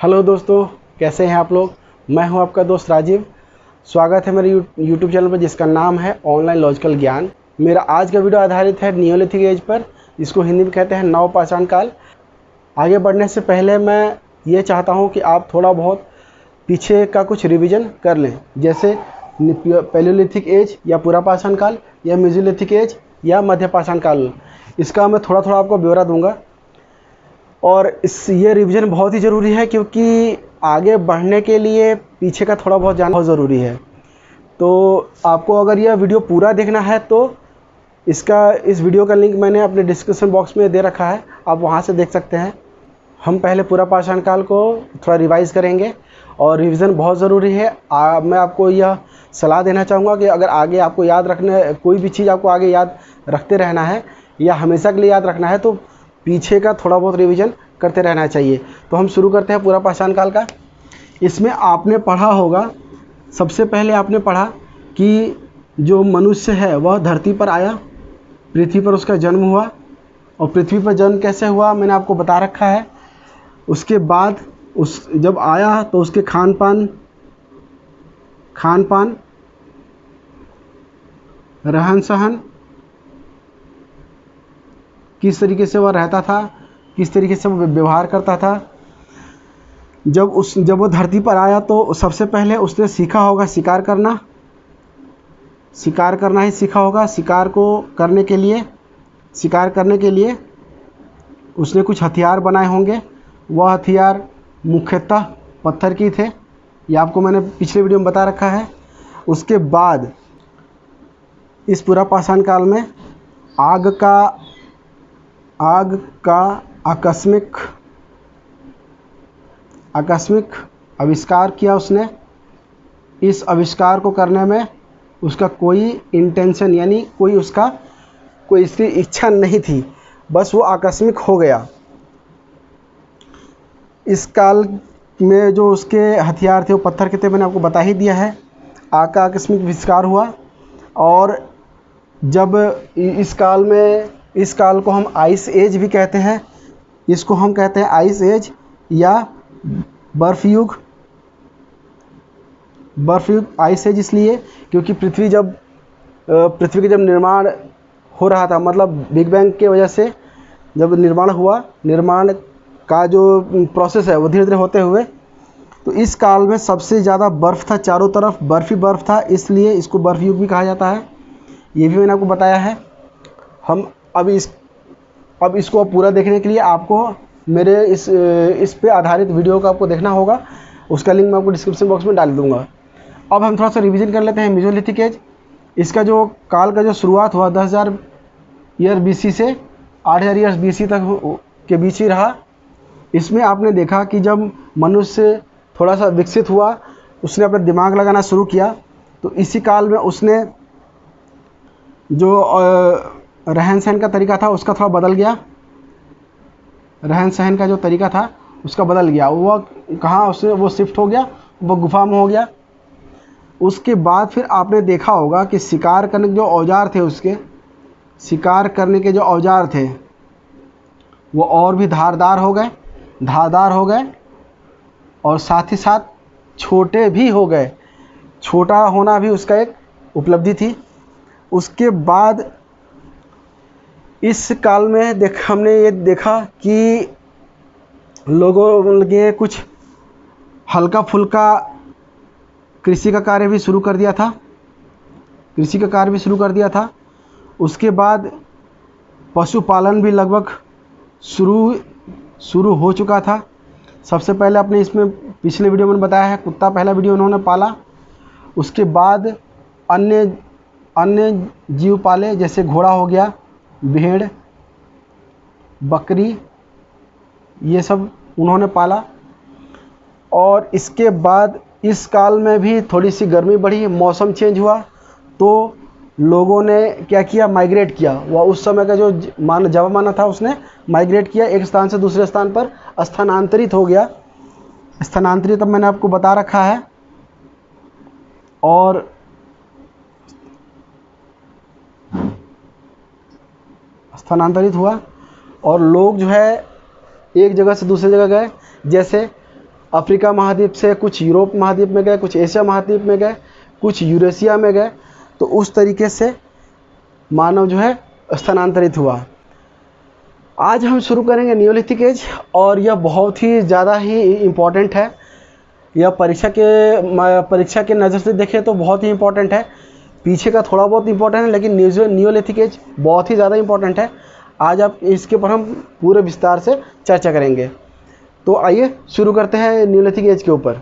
Hello दोस्तों, कैसे हैं आप लोग। मैं हूं आपका दोस्त राजीव। स्वागत है मेरे यूट्यूब चैनल पर जिसका नाम है ऑनलाइन लॉजिकल ज्ञान। मेरा आज का वीडियो आधारित है नियोलिथिक एज पर, जिसको हिंदी में कहते हैं नवपाषाण काल। आगे बढ़ने से पहले मैं ये चाहता हूं कि आप थोड़ा बहुत पीछे का कुछ रिवीजन कर लें, जैसे पैलियोलिथिक एज या पुरापाषाण काल या मेसोलिथिक एज या मध्यपाषाण काल। इसका मैं थोड़ा थोड़ा आपको ब्यौरा दूंगा और ये रिवीजन बहुत ही ज़रूरी है, क्योंकि आगे बढ़ने के लिए पीछे का थोड़ा बहुत जानना बहुत ज़रूरी है। तो आपको अगर यह वीडियो पूरा देखना है तो इस वीडियो का लिंक मैंने अपने डिस्क्रिप्शन बॉक्स में दे रखा है, आप वहां से देख सकते हैं। हम पहले पुरापाषाण काल को थोड़ा रिवाइज़ करेंगे और रिवीजन बहुत ज़रूरी है। मैं आपको यह सलाह देना चाहूँगा कि अगर आगे आपको याद रखना, कोई भी चीज़ आपको आगे याद रखते रहना है या हमेशा के लिए याद रखना है, तो पीछे का थोड़ा बहुत रिवीजन करते रहना चाहिए। तो हम शुरू करते हैं पुरापाषाण काल का। इसमें आपने पढ़ा होगा, सबसे पहले आपने पढ़ा कि जो मनुष्य है वह धरती पर आया, पृथ्वी पर उसका जन्म हुआ। और पृथ्वी पर जन्म कैसे हुआ मैंने आपको बता रखा है। उसके बाद जब आया तो उसके खान पान रहन सहन, किस तरीके से वह रहता था, किस तरीके से वो व्यवहार करता था। जब वो धरती पर आया तो सबसे पहले उसने सीखा होगा शिकार करना ही सीखा होगा। शिकार करने के लिए उसने कुछ हथियार बनाए होंगे। वह हथियार मुख्यतः पत्थर की थे, ये आपको मैंने पिछले वीडियो में बता रखा है। उसके बाद इस पुरापाषाण काल में आग का आकस्मिक आविष्कार किया उसने। इस आविष्कार को करने में उसका कोई इंटेंशन यानी कोई इसकी इच्छा नहीं थी, बस वो आकस्मिक हो गया। इस काल में जो उसके हथियार थे वो पत्थर के थे, मैंने आपको बता ही दिया है। आग का आकस्मिक आविष्कार हुआ। और जब इस काल को हम आइस एज भी कहते हैं। इसको हम कहते हैं आइस एज या बर्फ युग। आइस एज इसलिए क्योंकि पृथ्वी का जब निर्माण हो रहा था, मतलब बिग बैंग के वजह से जब निर्माण हुआ, निर्माण का जो प्रोसेस है वो धीरे धीरे होते हुए, तो इस काल में सबसे ज़्यादा बर्फ़ था, चारों तरफ बर्फ़ ही बर्फ़ था, इसलिए इसको बर्फ युग भी कहा जाता है। ये भी मैंने आपको बताया है। हम अब इसको पूरा देखने के लिए आपको मेरे इस पे आधारित वीडियो को आपको देखना होगा। उसका लिंक मैं आपको डिस्क्रिप्शन बॉक्स में डाल दूंगा। अब हम थोड़ा सा रिवीजन कर लेते हैं मेसोलिथिक एज। इसका जो काल का जो शुरुआत हुआ 10,000 ईयर BC से 8,000 ईयर्स BC तक के बीच ही रहा। इसमें आपने देखा कि जब मनुष्य थोड़ा सा विकसित हुआ, उसने अपना दिमाग लगाना शुरू किया, तो इसी काल में उसने जो रहन सहन का तरीका था उसका थोड़ा बदल गया। रहन सहन का जो तरीका था उसका बदल गया। वह कहाँ वो शिफ्ट हो गया, वो गुफा में हो गया। उसके बाद फिर आपने देखा होगा कि शिकार करने के जो औजार थे वो और भी धारदार हो गए और साथ ही साथ छोटे भी हो गए। छोटा होना भी उसका एक उपलब्धि थी। उसके बाद इस काल में हमने ये देखा कि लोगों ने कुछ हल्का फुल्का कृषि का कार्य भी शुरू कर दिया था। उसके बाद पशुपालन भी लगभग शुरू हो चुका था। सबसे पहले अपने इसमें पिछले वीडियो में बताया है, कुत्ता पहला वीडियो उन्होंने पाला। उसके बाद अन्य जीव पाले, जैसे घोड़ा हो गया, भेड़, बकरी, ये सब उन्होंने पाला। और इसके बाद इस काल में भी थोड़ी सी गर्मी बढ़ी, मौसम चेंज हुआ, तो लोगों ने क्या किया, माइग्रेट किया। वह उस समय का जो जमाना था उसने माइग्रेट किया, एक स्थान से दूसरे स्थान पर स्थानांतरित हो गया। स्थानांतरित अब मैंने आपको बता रखा है। और स्थानांतरित हुआ और लोग जो है एक जगह से दूसरी जगह गए। जैसे अफ्रीका महाद्वीप से कुछ यूरोप महाद्वीप में गए, कुछ एशिया महाद्वीप में गए, कुछ यूरेशिया में गए। तो उस तरीके से मानव जो है स्थानांतरित हुआ। आज हम शुरू करेंगे नियोलिथिक एज, और यह बहुत ही ज़्यादा ही इम्पोर्टेंट है। यह परीक्षा के नज़र से देखें तो बहुत ही इम्पोर्टेंट है। पीछे का थोड़ा बहुत इम्पोर्टेंट है, लेकिन नियोलिथिक एज बहुत ही ज़्यादा इम्पोर्टेंट है। आज आप इसके ऊपर हम पूरे विस्तार से चर्चा करेंगे। तो आइए शुरू करते हैं नियोलिथिक एज के ऊपर।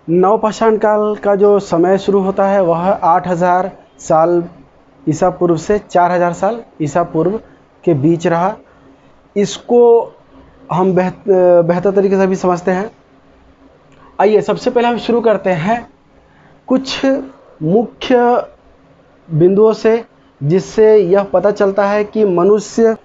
नवपाषाण काल का जो समय शुरू होता है वह 8000 साल ईसा पूर्व से 4000 साल ईसा पूर्व के बीच रहा। इसको हम बेहतर तरीके से भी समझते हैं। आइए सबसे पहले हम शुरू करते हैं कुछ मुख्य बिंदुओं से, जिससे यह पता चलता है कि मनुष्य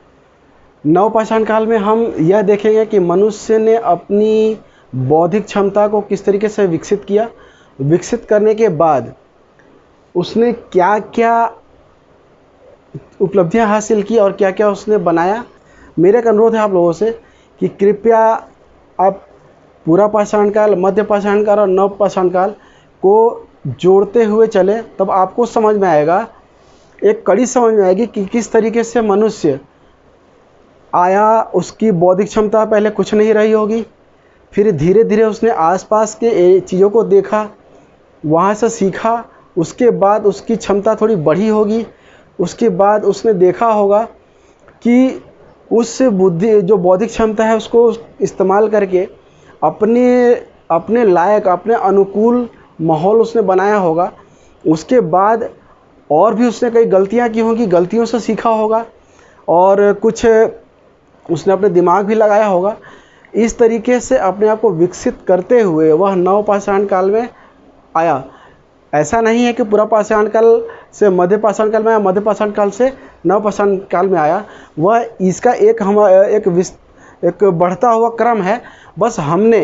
नवपाषाण काल में हम यह देखेंगे कि मनुष्य ने अपनी बौद्धिक क्षमता को किस तरीके से विकसित किया। विकसित करने के बाद उसने क्या क्या उपलब्धियां हासिल की और क्या क्या उसने बनाया। मेरा एक अनुरोध है आप लोगों से कि कृपया आप पूरा पाषाण काल, मध्य पाषाण काल और नव पाषाण काल को जोड़ते हुए चले, तब आपको समझ में आएगा, एक कड़ी समझ में आएगी कि किस तरीके से मनुष्य आया। उसकी बौद्धिक क्षमता पहले कुछ नहीं रही होगी, फिर धीरे धीरे उसने आसपास के चीज़ों को देखा, वहाँ से सीखा, उसके बाद उसकी क्षमता थोड़ी बढ़ी होगी। उसके बाद उसने देखा होगा कि उस बुद्धि जो बौद्धिक क्षमता है उसको इस्तेमाल करके अपने लायक, अपने अनुकूल माहौल उसने बनाया होगा। उसके बाद और भी उसने कई गलतियां की होंगी, गलतियों से सीखा होगा और कुछ उसने अपने दिमाग भी लगाया होगा। इस तरीके से अपने आप को विकसित करते हुए वह नवपाषाण काल में आया। ऐसा नहीं है कि पूरा पाषाण काल से मध्य पाषाण काल में आया, मध्य पाषाण काल से नवपाषाण काल में आया। वह इसका एक बढ़ता हुआ क्रम है। बस हमने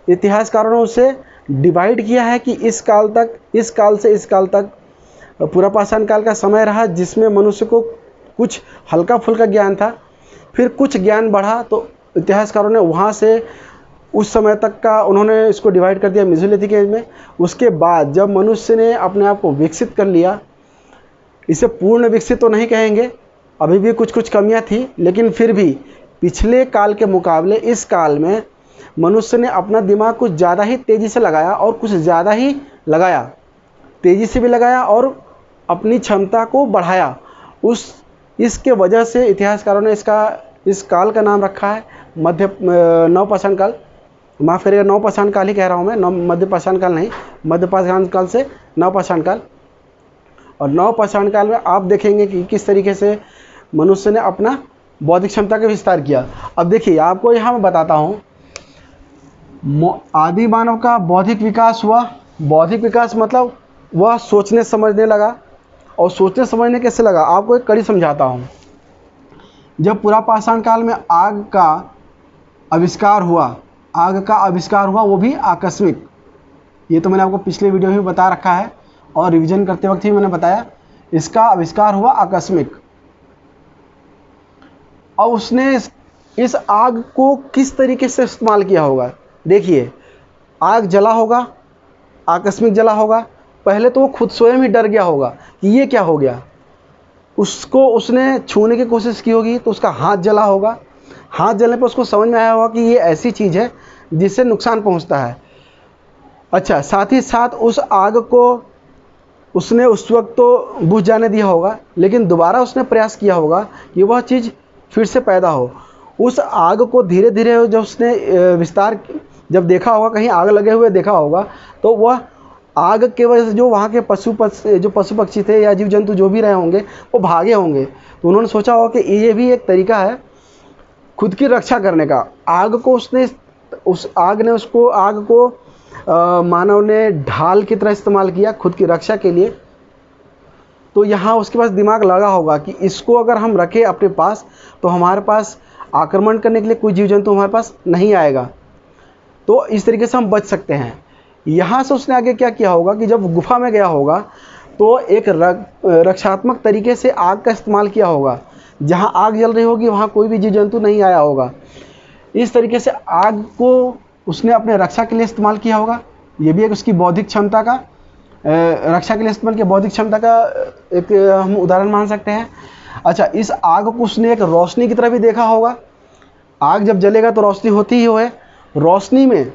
इतिहासकारों से डिवाइड किया है कि इस काल से इस काल तक पूरा पाषाण काल का समय रहा, जिसमें मनुष्य को कुछ हल्का फुल्का ज्ञान था। फिर कुछ ज्ञान बढ़ा तो इतिहासकारों ने वहाँ से उस समय तक का उन्होंने इसको डिवाइड कर दिया मेसोलिथिक एज में। उसके बाद जब मनुष्य ने अपने आप को विकसित कर लिया, इसे पूर्ण विकसित तो नहीं कहेंगे, अभी भी कुछ कुछ कमियां थी, लेकिन फिर भी पिछले काल के मुकाबले इस काल में मनुष्य ने अपना दिमाग कुछ ज़्यादा ही तेज़ी से लगाया और कुछ ज़्यादा ही लगाया, तेज़ी से भी लगाया और अपनी क्षमता को बढ़ाया। इसके वजह से इतिहासकारों ने इस काल का नाम रखा है नवपाषाण काल। माफ़ करिएगा, नवपाषाण काल ही कह रहा हूँ मैं, मध्य पाषाण काल नहीं। मध्य पाषाण काल से नवपाषाण काल। और नवपाषाण काल में आप देखेंगे कि किस तरीके से मनुष्य ने अपना बौद्धिक क्षमता का विस्तार किया। अब देखिए, आपको यहाँ मैं बताता हूँ, आदि मानव का बौद्धिक विकास हुआ। बौद्धिक विकास मतलब वह सोचने समझने लगा। और सोचने समझने कैसे लगा, आपको एक कड़ी समझाता हूँ। जब पूरा पाषाण काल में आग का आविष्कार हुआ, वो भी आकस्मिक। ये तो मैंने आपको पिछले वीडियो में बता रखा है और रिवीजन करते वक्त ही मैंने बताया, इसका आविष्कार हुआ आकस्मिक। और उसने इस आग को किस तरीके से इस्तेमाल किया होगा। देखिए, आग जला होगा, आकस्मिक जला होगा। पहले तो वो खुद स्वयं ही डर गया होगा कि ये क्या हो गया। उसको उसने छूने की कोशिश की होगी तो उसका हाथ जला होगा। हाथ जलने पर उसको समझ में आया होगा कि ये ऐसी चीज़ है जिससे नुकसान पहुंचता है। अच्छा, साथ ही साथ उस आग को उसने उस वक्त तो बुझ जाने दिया होगा, लेकिन दोबारा उसने प्रयास किया होगा कि वह चीज़ फिर से पैदा हो। उस आग को धीरे धीरे जब उसने जब देखा होगा, कहीं आग लगे हुए देखा होगा, तो वह आग के वजह से जो वहाँ के पशु पक्षी थे या जीव जंतु जो भी रहे होंगे वो भागे होंगे। तो उन्होंने सोचा होगा कि ये भी एक तरीका है खुद की रक्षा करने का। आग को मानव ने ढाल की तरह इस्तेमाल किया खुद की रक्षा के लिए। तो यहाँ उसके पास दिमाग लगा होगा कि इसको अगर हम रखें अपने पास तो हमारे पास आक्रमण करने के लिए कोई जीव जंतु हमारे पास नहीं आएगा, तो इस तरीके से हम बच सकते हैं। यहाँ से उसने आगे क्या किया होगा कि जब गुफा में गया होगा तो एक रक्षात्मक तरीके से आग का इस्तेमाल किया होगा। जहाँ आग जल रही होगी वहाँ कोई भी जीव जंतु नहीं आया होगा। इस तरीके से आग को उसने अपने रक्षा के लिए इस्तेमाल किया होगा। ये भी एक उसकी बौद्धिक क्षमता का, रक्षा के लिए इस्तेमाल किया, बौद्धिक क्षमता का एक हम उदाहरण मान सकते हैं। अच्छा, इस आग को उसने एक रोशनी की तरह भी देखा होगा। आग जब जलेगा तो रोशनी होती ही है। रोशनी में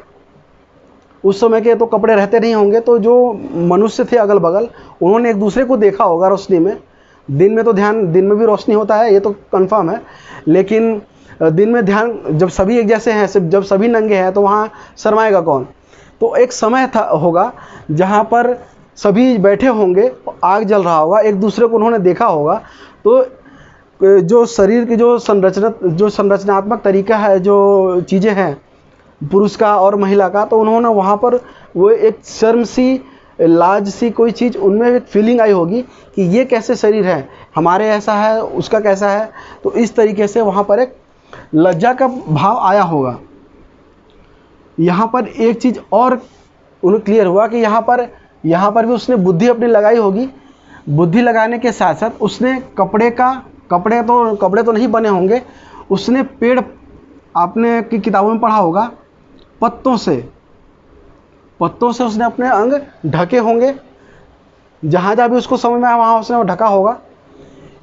उस समय के तो कपड़े रहते नहीं होंगे, तो जो मनुष्य थे अगल बगल, उन्होंने एक दूसरे को देखा होगा रोशनी में। दिन में तो दिन में भी रोशनी होता है, ये तो कंफर्म है, लेकिन दिन में ध्यान, जब सभी एक जैसे हैं, जब सभी नंगे हैं, तो वहाँ शर्माएगा कौन। तो एक समय था होगा जहाँ पर सभी बैठे होंगे, आग जल रहा होगा, एक दूसरे को उन्होंने देखा होगा। तो जो शरीर की जो संरचनात्मक तरीका है, जो चीज़ें हैं पुरुष का और महिला का, तो उन्होंने वहाँ पर वो एक शर्म सी, लाज सी कोई चीज़ उनमें एक फीलिंग आई होगी कि ये कैसे शरीर है, हमारे ऐसा है, उसका कैसा है। तो इस तरीके से वहाँ पर एक लज्जा का भाव आया होगा। यहाँ पर एक चीज़ और उन्हें क्लियर हुआ कि यहाँ पर भी उसने बुद्धि अपनी लगाई होगी। बुद्धि लगाने के साथ साथ उसने कपड़े तो नहीं बने होंगे, उसने पेड़, आपने की किताबों में पढ़ा होगा, पत्तों से उसने अपने अंग ढके होंगे। जहाँ भी उसको समझ में आया वहाँ उसने ढका होगा।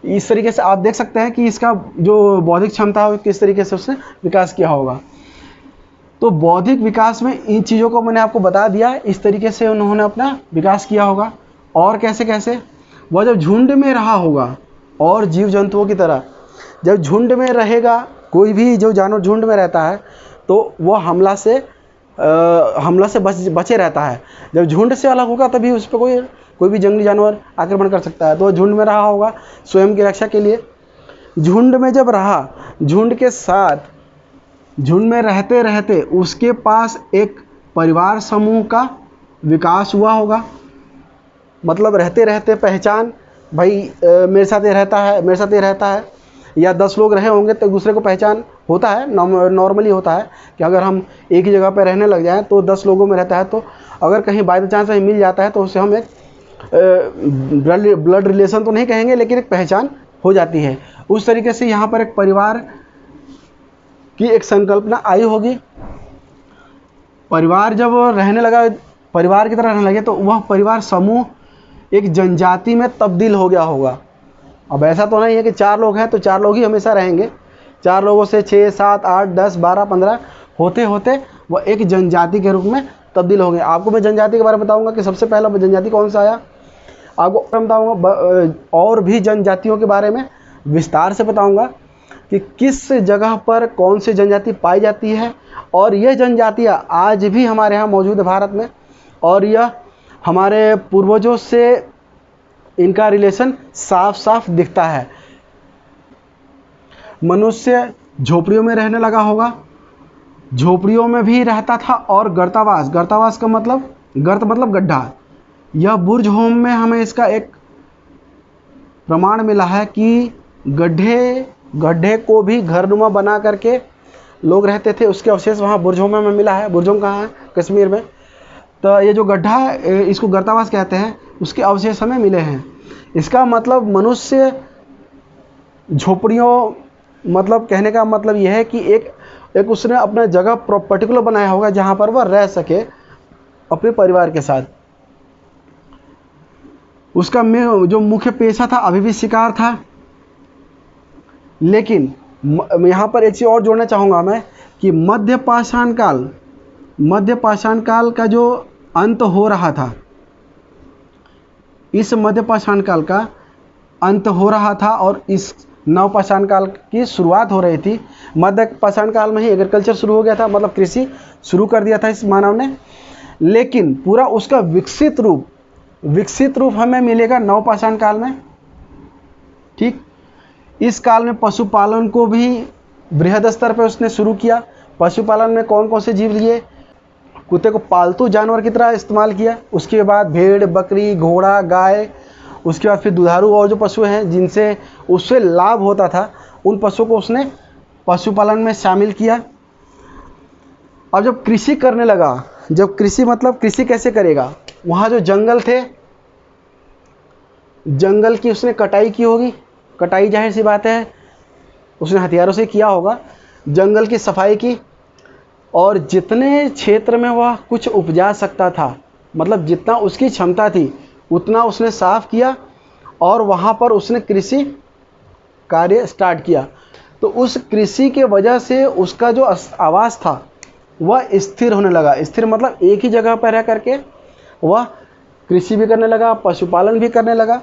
इस तरीके से आप देख सकते हैं कि इसका जो बौद्धिक क्षमता है किस तरीके से उसने विकास किया होगा। तो बौद्धिक विकास में इन चीज़ों को मैंने आपको बता दिया, इस तरीके से उन्होंने अपना विकास किया होगा। और कैसे कैसे वह जब झुंड में रहा होगा, और जीव जंतुओं की तरह जब झुंड में रहेगा, कोई भी जो जानवर झुंड में रहता है तो वह हमला से बचे रहता है। जब झुंड से अलग होगा तभी उस पर कोई भी जंगली जानवर आक्रमण कर सकता है। तो वह झुंड में रहा होगा स्वयं की रक्षा के लिए। झुंड में जब रहा, झुंड के साथ, झुंड में रहते रहते उसके पास एक परिवार समूह का विकास हुआ होगा। मतलब रहते रहते पहचान, भाई मेरे साथ ये रहता है, या 10 लोग रहे होंगे तो एक दूसरे को पहचान होता है। नॉर्मली होता है कि अगर हम एक ही जगह पर रहने लग जाएं तो 10 लोगों में रहता है, तो अगर कहीं बाय चांस हमें मिल जाता है तो उसे हम एक ब्लड रिलेशन तो नहीं कहेंगे, लेकिन एक पहचान हो जाती है। उस तरीके से यहाँ पर एक परिवार की एक संकल्पना आई होगी। परिवार जब रहने लगा, परिवार की तरह रहने लगे, तो वह परिवार समूह एक जनजाति में तब्दील हो गया होगा। अब ऐसा तो नहीं है कि 4 लोग हैं तो 4 लोग ही हमेशा रहेंगे। 4 लोगों से 6, 7, 8, 10, 12, 15 होते होते वह एक जनजाति के रूप में तब्दील हो गए। आपको मैं जनजाति के बारे में बताऊंगा कि सबसे पहला जनजाति कौन सा आया, आपको बताऊंगा। और भी जनजातियों के बारे में विस्तार से बताऊंगा कि किस जगह पर कौन सी जनजाति पाई जाती है, और यह जनजातियाँ आज भी हमारे यहाँ मौजूद है भारत में, और यह हमारे पूर्वजों से इनका रिलेशन साफ साफ दिखता है। मनुष्य झोपड़ियों में रहने लगा होगा, झोपड़ियों में भी रहता था, और गर्तावास का मतलब, गर्त मतलब गड्ढा। यह बुर्ज होम में हमें इसका एक प्रमाण मिला है कि गड्ढे को भी घरनुमा बना करके लोग रहते थे। उसके अवशेष वहाँ बुर्ज होम में मिला है। बुर्ज होम कहाँ है? कश्मीर में। तो ये जो गड्ढा है इसको गर्तावास कहते हैं, उसके अवशेष हमें मिले हैं। इसका मतलब मनुष्य झोपड़ियों, मतलब कहने का मतलब यह है कि एक उसने अपना जगह पर्टिकुलर बनाया होगा जहाँ पर वह रह सके अपने परिवार के साथ। उसका जो मुख्य पेशा था अभी भी शिकार था। लेकिन यहाँ पर एक चीज़ और जोड़ना चाहूँगा मैं कि मध्य पाषाण काल का जो अंत हो रहा था, इस मध्य पाषाण काल का अंत हो रहा था और इस नव पाषाण काल की शुरुआत हो रही थी। मध्य पाषाण काल में ही एग्रीकल्चर शुरू हो गया था, मतलब कृषि शुरू कर दिया था इस मानव ने। लेकिन पूरा उसका विकसित रूप हमें मिलेगा नव पाषाण काल में। ठीक, इस काल में पशुपालन को भी बृहद स्तर पर उसने शुरू किया। पशुपालन में कौन कौन से जीव लिए? कुत्ते को पालतू जानवर की तरह इस्तेमाल किया। उसके बाद भेड़, बकरी, घोड़ा, गाय, उसके बाद फिर दुधारू और जो पशु हैं जिनसे उससे लाभ होता था, उन पशुओं को उसने पशुपालन में शामिल किया। अब जब कृषि करने लगा, जब कृषि मतलब कृषि कैसे करेगा, वहाँ जो जंगल थे, जंगल की उसने कटाई की होगी। कटाई जाहिर सी बात है उसने हथियारों से किया होगा। जंगल की सफाई की, और जितने क्षेत्र में वह कुछ उपजा सकता था, मतलब जितना उसकी क्षमता थी उतना उसने साफ किया और वहाँ पर उसने कृषि कार्य स्टार्ट किया। तो उस कृषि के वजह से उसका जो आवास था वह स्थिर होने लगा। स्थिर मतलब एक ही जगह पर रह करके वह कृषि भी करने लगा, पशुपालन भी करने लगा।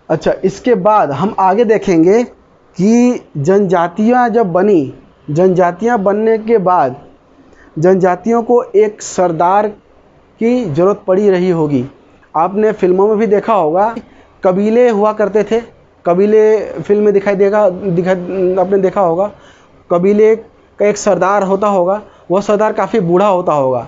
अच्छा, इसके बाद हम आगे देखेंगे कि जनजातियाँ जब बनी, जनजातियाँ बनने के बाद जनजातियों को एक सरदार की ज़रूरत पड़ी रही होगी। आपने फिल्मों में भी देखा होगा, कबीले हुआ करते थे। कबीले फिल्म में आपने देखा होगा, कबीले का एक सरदार होता होगा। वह सरदार काफ़ी बूढ़ा होता होगा,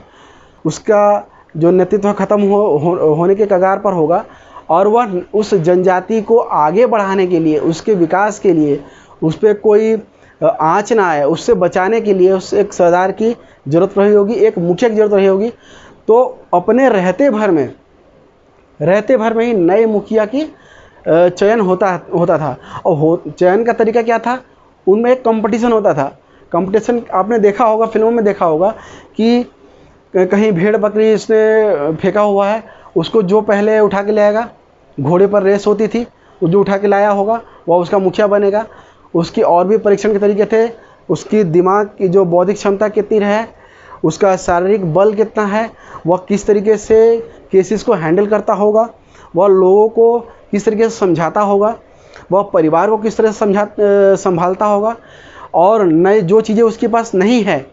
उसका जो नेतृत्व ख़त्म होने के कगार पर होगा और वह उस जनजाति को आगे बढ़ाने के लिए, उसके विकास के लिए, उस पर कोई आँच ना आए, उससे बचाने के लिए उस एक सरदार की ज़रूरत रही होगी, एक मुखिया की ज़रूरत रही होगी। तो अपने रहते भर में ही नए मुखिया की चयन होता था। और चयन का तरीका क्या था, उनमें एक कंपटीशन होता था। कंपटीशन आपने देखा होगा, फिल्मों में देखा होगा कि कहीं भेड़ बकरी इसने फेंका हुआ है, उसको जो पहले उठा के ले आएगा, घोड़े पर रेस होती थी, जो उठा के लाया होगा वह उसका मुखिया बनेगा। उसकी और भी परीक्षण के तरीके थे, उसकी दिमाग की जो बौद्धिक क्षमता कितनी है, उसका शारीरिक बल कितना है, वह किस तरीके से केसेस को हैंडल करता होगा, वह लोगों को किस तरीके से समझाता होगा, वह परिवार को किस तरह से संभालता होगा, और नए जो चीज़ें उसके पास नहीं है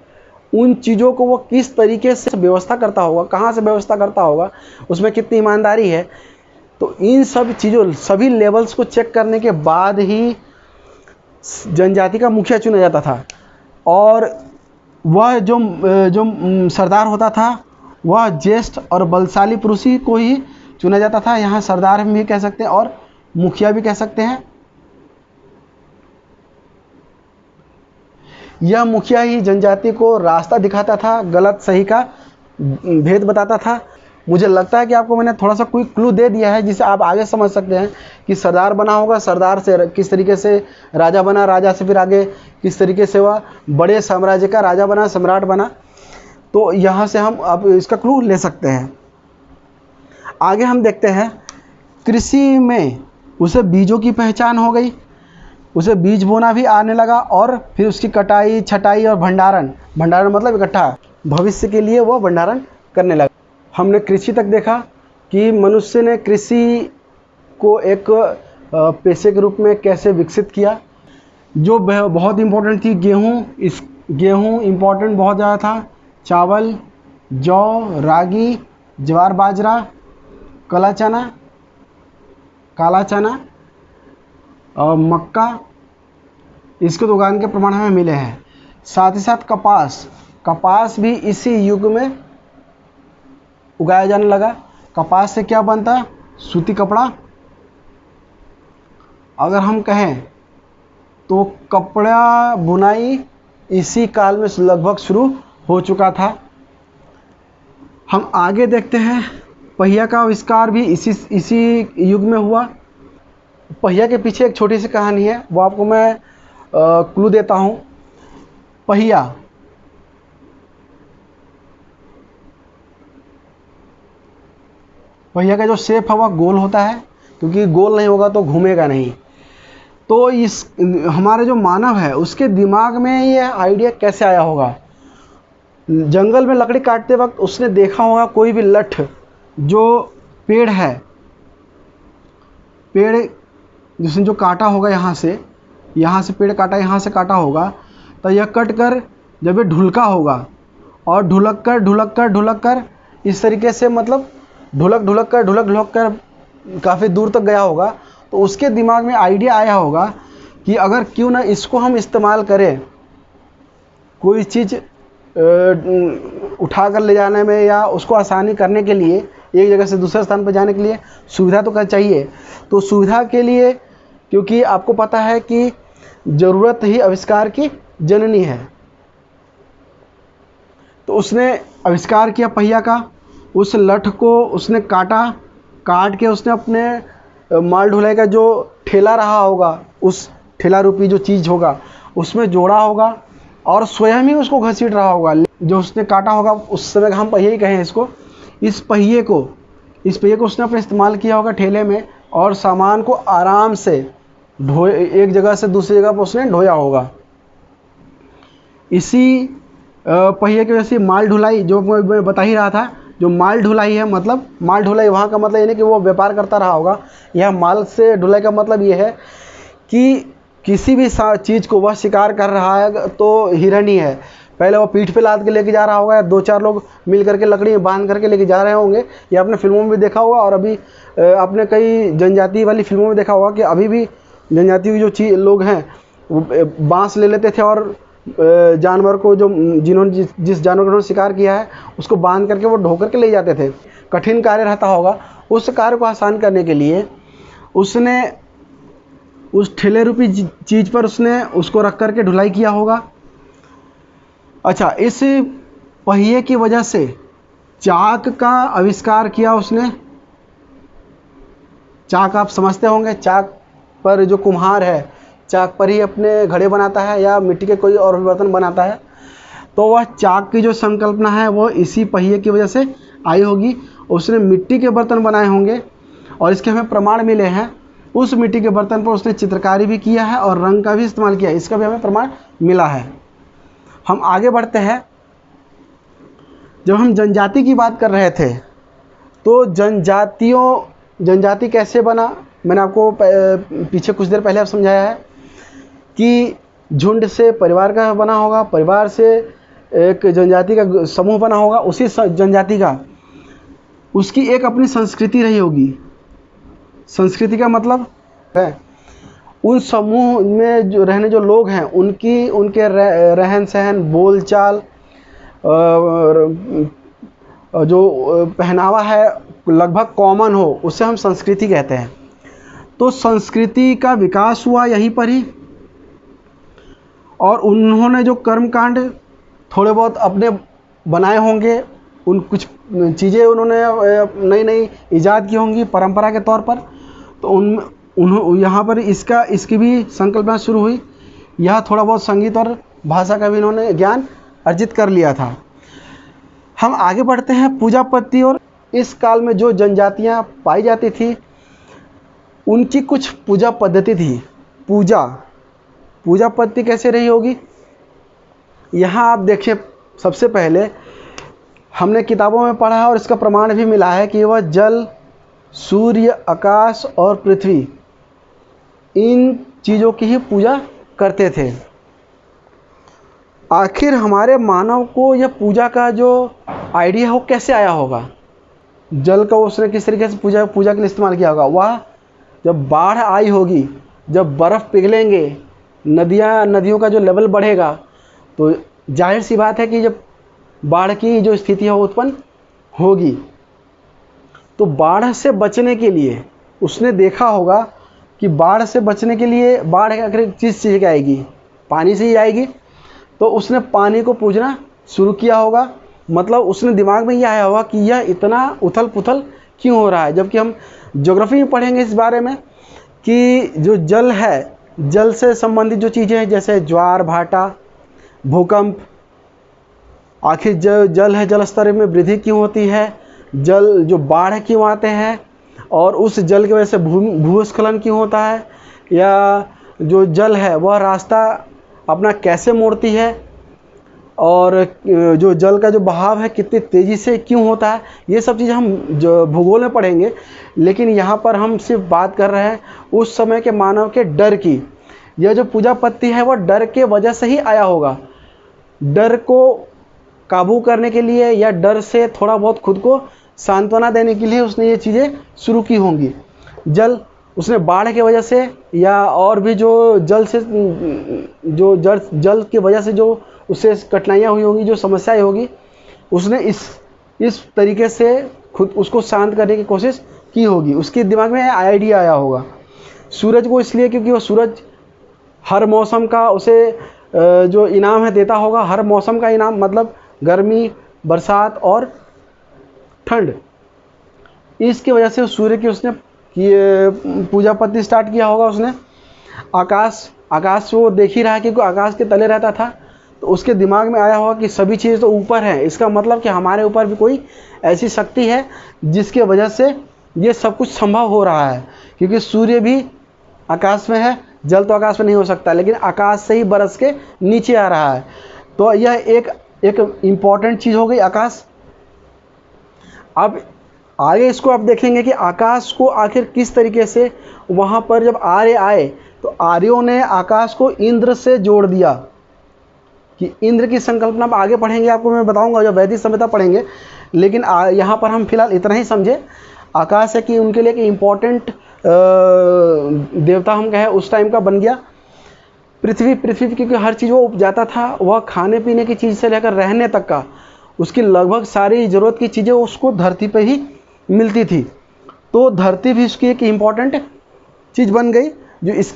उन चीज़ों को वो किस तरीके से व्यवस्था करता होगा, कहाँ से व्यवस्था करता होगा, उसमें कितनी ईमानदारी है। तो इन सब चीज़ों, सभी लेवल्स को चेक करने के बाद ही जनजाति का मुखिया चुना जाता था। और वह जो सरदार होता था वह ज्येष्ठ और बलशाली पुरुष ही को ही चुना जाता था। यहाँ सरदार भी कह सकते हैं और मुखिया भी कह सकते हैं। यह मुखिया ही जनजाति को रास्ता दिखाता था, गलत सही का भेद बताता था। मुझे लगता है कि आपको मैंने थोड़ा सा कोई क्लू दे दिया है जिसे आप आगे समझ सकते हैं कि सरदार बना होगा, सरदार से किस तरीके से राजा बना, राजा से फिर आगे किस तरीके से वह बड़े साम्राज्य का राजा बना, सम्राट बना। तो यहाँ से हम अब इसका क्लू ले सकते हैं। आगे हम देखते हैं, कृषि में उसे बीजों की पहचान हो गई, उसे बीज बोना भी आने लगा और फिर उसकी कटाई, छटाई और भंडारण मतलब इकट्ठा, भविष्य के लिए वो भंडारण करने लगा। हमने कृषि तक देखा कि मनुष्य ने कृषि को एक पेशे के रूप में कैसे विकसित किया। जो बहुत इम्पोर्टेंट थी गेहूँ इम्पोर्टेंट बहुत ज़्यादा था, चावल, जौ, रागी, ज्वार बाजरा, काला चना और मक्का, इसके तो उगाने के प्रमाण हमें मिले हैं। साथ ही साथ कपास भी इसी युग में उगाया जाने लगा। कपास से क्या बनता है, सूती कपड़ा। अगर हम कहें तो कपड़ा बुनाई इसी काल में लगभग शुरू हो चुका था। हम आगे देखते हैं, पहिया का आविष्कार भी इसी युग में हुआ। पहिया के पीछे एक छोटी सी कहानी है, वो आपको मैं क्लू देता हूँ। पहिया का जो शेप है वह गोल होता है, क्योंकि गोल नहीं होगा तो घूमेगा नहीं। तो इस हमारे जो मानव है उसके दिमाग में ये आइडिया कैसे आया होगा। जंगल में लकड़ी काटते वक्त उसने देखा होगा कोई भी लठ, जो पेड़ है, पेड़ जिसने जो काटा होगा, यहाँ से पेड़ काटा, यहाँ से काटा होगा, तो यह कट कर जब ये ढुलका होगा और ढुलक कर इस तरीके से, मतलब ढुलक कर काफ़ी दूर तक गया होगा। तो उसके दिमाग में आइडिया आया होगा कि अगर क्यों ना इसको हम इस्तेमाल करें, कोई चीज़ उठा कर ले जाने में या उसको आसानी करने के लिए, एक जगह से दूसरे स्थान पर जाने के लिए सुविधा तो चाहिए। तो सुविधा के लिए, क्योंकि आपको पता है कि ज़रूरत ही आविष्कार की जननी है, तो उसने आविष्कार किया पहिया का। उस लठ को उसने काट के उसने अपने माल ढुलाई का जो ठेला रहा होगा, उस ठेला रूपी जो चीज़ होगा उसमें जोड़ा होगा और स्वयं ही उसको घसीट रहा होगा। जो उसने काटा होगा उस समय हम पहिए ही कहें इसको, इस पहिए को उसने अपने इस्तेमाल किया होगा ठेले में, और सामान को आराम से एक जगह से दूसरी जगह पर उसने ढोया होगा। इसी पहिए की वजह से माल ढुलाई, जो मैं बता ही रहा था, जो माल ढुलाई है, मतलब माल ढुलाई वहाँ का मतलब ये नहीं कि वो व्यापार करता रहा होगा। यह माल से ढुलाई का मतलब ये है कि किसी भी चीज़ को वह शिकार कर रहा है तो हिरन ही है। पहले वो पीठ पे लाद के लेके जा रहा होगा, या 2-4 लोग मिल करके लकड़ी में बांध करके लेके जा रहे होंगे। ये आपने फिल्मों में भी देखा होगा, और अभी आपने कई जनजाति वाली फिल्मों में देखा होगा कि अभी भी जनजाति के जो लोग हैं वो बाँस ले लेते थे, और जानवर को जिन्होंने जिस जानवर का उन्होंने शिकार किया है उसको बांध करके वो ढो करके ले जाते थे। कठिन कार्य रहता होगा, उस कार्य को आसान करने के लिए उसने उस ठेले रूपी चीज़ पर उसने उसको रख करके ढुलाई किया होगा। अच्छा, इस पहिए की वजह से चाक का आविष्कार किया उसने। चाक आप समझते होंगे, चाक पर जो कुम्हार है चाक पर ही अपने घड़े बनाता है या मिट्टी के कोई और भी बर्तन बनाता है, तो वह चाक की जो संकल्पना है वो इसी पहिए की वजह से आई होगी। उसने मिट्टी के बर्तन बनाए होंगे, और इसके हमें प्रमाण मिले हैं। उस मिट्टी के बर्तन पर उसने चित्रकारी भी किया है और रंग का भी इस्तेमाल किया है, इसका भी हमें प्रमाण मिला है। हम आगे बढ़ते हैं। जब हम जनजाति की बात कर रहे थे तो जनजाति कैसे बना, मैंने आपको पीछे कुछ देर पहले समझाया है कि झुंड से परिवार का बना होगा, परिवार से एक जनजाति का समूह बना होगा, उसी जनजाति का उसकी एक अपनी संस्कृति रही होगी। संस्कृति का मतलब है उन समूह में जो रहने जो लोग हैं उनके रहन सहन, बोलचाल, जो पहनावा है लगभग कॉमन हो, उसे हम संस्कृति कहते हैं। तो संस्कृति का विकास हुआ यहीं पर ही, और उन्होंने जो कर्मकांड थोड़े बहुत अपने बनाए होंगे, उन कुछ चीज़ें उन्होंने नई नई ईजाद की होंगी परंपरा के तौर पर, तो यहाँ पर इसकी भी संकल्पना शुरू हुई। यह थोड़ा बहुत संगीत और भाषा का भी इन्होंने ज्ञान अर्जित कर लिया था। हम आगे बढ़ते हैं पूजा पद्धति, और इस काल में जो जनजातियाँ पाई जाती थी उनकी कुछ पूजा पद्धति थी। पूजा पद्धति कैसे रही होगी, यहाँ आप देखिए। सबसे पहले हमने किताबों में पढ़ा है और इसका प्रमाण भी मिला है कि वह जल, सूर्य, आकाश और पृथ्वी, इन चीज़ों की ही पूजा करते थे। आखिर हमारे मानव को यह पूजा का जो आइडिया हो कैसे आया होगा? जल का उसने किस तरीके से पूजा के लिए इस्तेमाल किया होगा? वह जब बाढ़ आई होगी, जब बर्फ़ पिघलेंगे, नदियों का जो लेवल बढ़ेगा, तो जाहिर सी बात है कि जब बाढ़ की जो स्थिति है वो उत्पन्न होगी। तो बाढ़ से बचने के लिए उसने देखा होगा कि बाढ़ से बचने के लिए, बाढ़ आखिर किस चीज़ की आएगी? पानी से ही आएगी। तो उसने पानी को पूजना शुरू किया होगा। मतलब उसने दिमाग में यह आया होगा कि यह इतना उथल पुथल क्यों हो रहा है। जबकि हम ज्योग्राफी में पढ़ेंगे इस बारे में कि जो जल है, जल से संबंधित जो चीज़ें हैं जैसे ज्वार भाटा, भूकंप, आखिर जल है, जल स्तर में वृद्धि क्यों होती है, जल जो बाढ़ क्यों आते हैं, और उस जल की वजह से भूस्खलन क्यों होता है, या जो जल है वह रास्ता अपना कैसे मोड़ती है, और जो जल का जो बहाव है कितनी तेज़ी से क्यों होता है। ये सब चीज़ हम जो भूगोल में पढ़ेंगे। लेकिन यहाँ पर हम सिर्फ बात कर रहे हैं उस समय के मानव के डर की। यह जो पूजा पद्धति है वह डर के वजह से ही आया होगा। डर को काबू करने के लिए या डर से थोड़ा बहुत खुद को सांत्वना देने के लिए उसने ये चीज़ें शुरू की होंगी। जल उसने बाढ़ की वजह से, या और भी जो जल की वजह से जो उससे कठिनाइयाँ हुई होंगी, जो समस्याएं होगी, उसने इस तरीके से खुद उसको शांत करने की कोशिश की होगी। उसके दिमाग में आइडिया आया होगा। सूरज को इसलिए क्योंकि वो सूरज हर मौसम का उसे जो इनाम है देता होगा। हर मौसम का इनाम मतलब गर्मी, बरसात और ठंड। इसकी वजह से सूर्य की उसने पूजा पद्धति स्टार्ट किया होगा। उसने आकाश वो देख ही रहा है क्योंकि आकाश के तले रहता था, तो उसके दिमाग में आया होगा कि सभी चीज़ें तो ऊपर हैं, इसका मतलब कि हमारे ऊपर भी कोई ऐसी शक्ति है जिसके वजह से ये सब कुछ संभव हो रहा है। क्योंकि सूर्य भी आकाश में है, जल तो आकाश में नहीं हो सकता, लेकिन आकाश से ही बरस के नीचे आ रहा है। तो यह एक इम्पॉर्टेंट चीज़ हो गई आकाश। अब आगे इसको आप देखेंगे कि आकाश को आखिर किस तरीके से, वहाँ पर जब आर्य आए तो आर्यों ने आकाश को इंद्र से जोड़ दिया, कि इंद्र की संकल्पना आप आगे पढ़ेंगे, आपको मैं बताऊंगा जब वैदिक सभ्यता पढ़ेंगे। लेकिन यहाँ पर हम फिलहाल इतना ही समझे आकाश है कि उनके लिए एक इम्पॉर्टेंट देवता हम कहें उस टाइम का बन गया। पृथ्वी क्योंकि हर चीज़ वो उपजाता था, वह खाने पीने की चीज़ से लेकर रहने तक का, उसकी लगभग सारी ज़रूरत की चीज़ें उसको धरती पे ही मिलती थी। तो धरती भी उसकी एक इम्पॉर्टेंट चीज़ बन गई। जो इस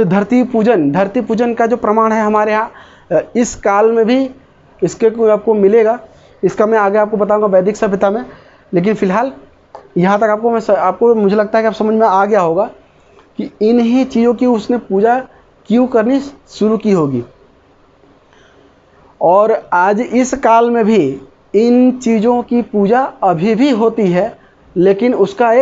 धरती पूजन का जो प्रमाण है हमारे यहाँ इस काल में भी इसके को आपको मिलेगा। इसका मैं आगे आपको बताऊंगा वैदिक सभ्यता में। लेकिन फ़िलहाल यहाँ तक आपको मुझे लगता है कि आप समझ में आ गया होगा कि इन्हीं चीज़ों की उसने पूजा क्यों करनी शुरू की होगी। और आज इस काल में भी इन चीज़ों की पूजा अभी भी होती है, लेकिन उसका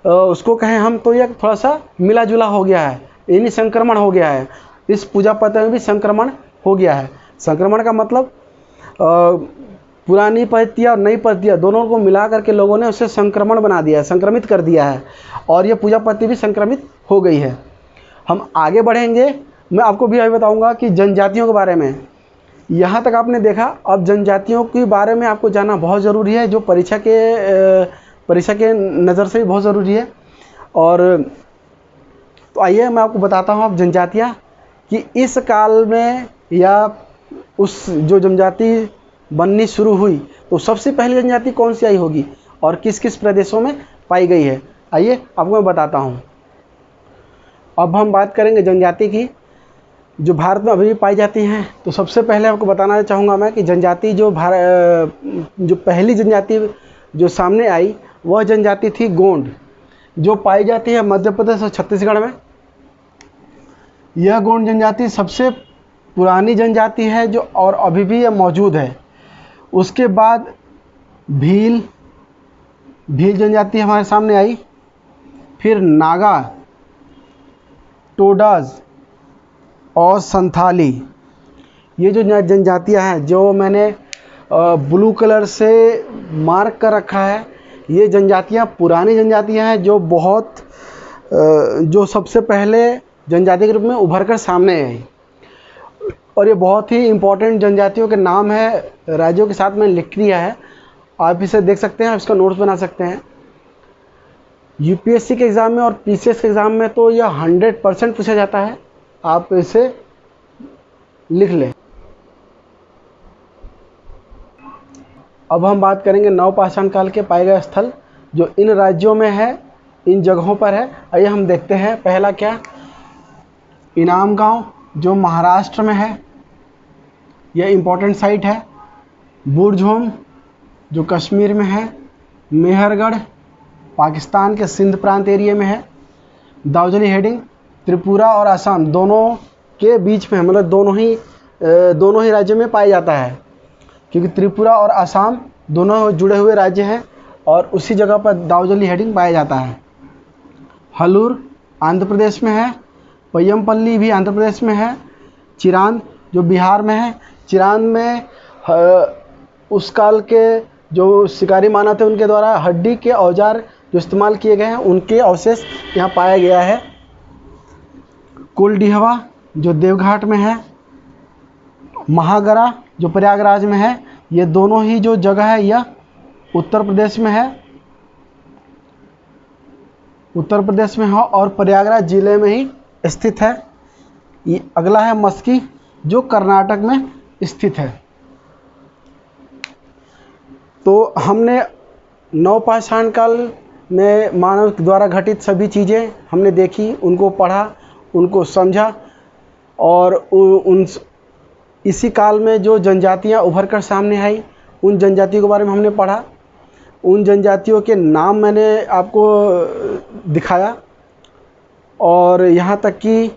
उसको कहें हम तो ये थोड़ा सा मिला जुला हो गया है, यानी संक्रमण हो गया है। इस पूजा पद्धति में भी संक्रमण हो गया है। संक्रमण का मतलब पुरानी पद्धतियाँ और नई पद्धतियाँ दोनों को मिला करके लोगों ने उसे संक्रमण बना दिया है, संक्रमित कर दिया है, और ये पूजा पद्धति भी संक्रमित हो गई है। हम आगे बढ़ेंगे, मैं आपको भी अभी बताऊंगा कि जनजातियों के बारे में। यहाँ तक आपने देखा, अब जनजातियों के बारे में आपको जानना बहुत ज़रूरी है, जो परीक्षा के नज़र से भी बहुत ज़रूरी है। और तो आइए मैं आपको बताता हूँ अब जनजातियाँ कि इस काल में या उस जो जनजाति बननी शुरू हुई तो सबसे पहली जनजाति कौन सी आई होगी और किस किस प्रदेशों में पाई गई है, आइए आपको मैं बताता हूँ। अब हम बात करेंगे जनजाति की जो भारत में अभी भी पाई जाती हैं। तो सबसे पहले आपको बताना चाहूँगा मैं कि जनजाति जो पहली जनजाति जो सामने आई वह जनजाति थी गोंड, जो पाई जाती है मध्य प्रदेश और छत्तीसगढ़ में। यह गोंड जनजाति सबसे पुरानी जनजाति है जो और अभी भी यह मौजूद है। उसके बाद भील जनजाति हमारे सामने आई, फिर नागा, टोडाज और संथाली। ये जो जनजातियां हैं जो मैंने ब्लू कलर से मार्क कर रखा है, ये जनजातियां पुरानी जनजातियां हैं जो सबसे पहले जनजाति के रूप में उभर कर सामने आई। और ये बहुत ही इम्पोर्टेंट जनजातियों के नाम है, राज्यों के साथ मैंने लिख दिया है, आप इसे देख सकते हैं, आप इसका नोट्स बना सकते हैं। यूपीएससी के एग्ज़ाम में और पीसीएस के एग्ज़ाम में तो यह 100% पूछा जाता है, आप इसे लिख लें। अब हम बात करेंगे नवपाषाण काल के पाए गए स्थल जो इन राज्यों में है, इन जगहों पर है। आइए हम देखते हैं। पहला क्या, इनाम गांव जो महाराष्ट्र में है, यह इम्पोर्टेंट साइट है। बुरझोम जो कश्मीर में है। मेहरगढ़ पाकिस्तान के सिंध प्रांत एरिया में है। दाउजली हेडिंग त्रिपुरा और असम दोनों के बीच में है, मतलब दोनों ही राज्यों में पाया जाता है, क्योंकि त्रिपुरा और असम दोनों जुड़े हुए राज्य हैं और उसी जगह पर दाउजली हेडिंग पाया जाता है। हलूर आंध्र प्रदेश में है। पय्यमपल्ली भी आंध्र प्रदेश में है। चिरांद जो बिहार में है। चिरांद में उस काल के जो शिकारी मानव थे उनके द्वारा हड्डी के औजार जो इस्तेमाल किए गए हैं उनके अवशेष यहाँ पाया गया है। कुलडीहवा जो देवघाट में है। महागरा जो प्रयागराज में है। ये दोनों ही जो जगह है यह उत्तर प्रदेश में है, और प्रयागराज जिले में ही स्थित है। ये अगला है मस्की जो कर्नाटक में स्थित है। तो हमने नवपाषाण काल में मानव द्वारा घटित सभी चीज़ें हमने देखी, उनको पढ़ा, उनको समझा, और इसी काल में जो जनजातियां उभर कर सामने आई उन जनजातियों के बारे में हमने पढ़ा। उन जनजातियों के नाम मैंने आपको दिखाया, और यहाँ तक कि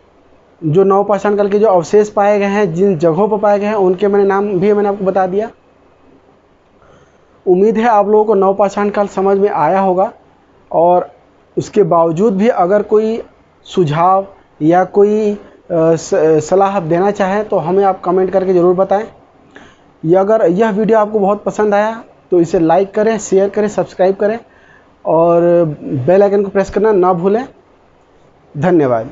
जो नवपाषाण काल के जो अवशेष पाए गए हैं, जिन जगहों पर पाए गए हैं, उनके नाम भी मैंने आपको बता दिया। उम्मीद है आप लोगों को नवपाषाण काल समझ में आया होगा, और उसके बावजूद भी अगर कोई सुझाव या कोई सलाह आप देना चाहें तो हमें आप कमेंट करके ज़रूर बताएं। अगर यह वीडियो आपको बहुत पसंद आया तो इसे लाइक करें, शेयर करें, सब्सक्राइब करें और बेल आइकन को प्रेस करना ना भूलें। धन्यवाद।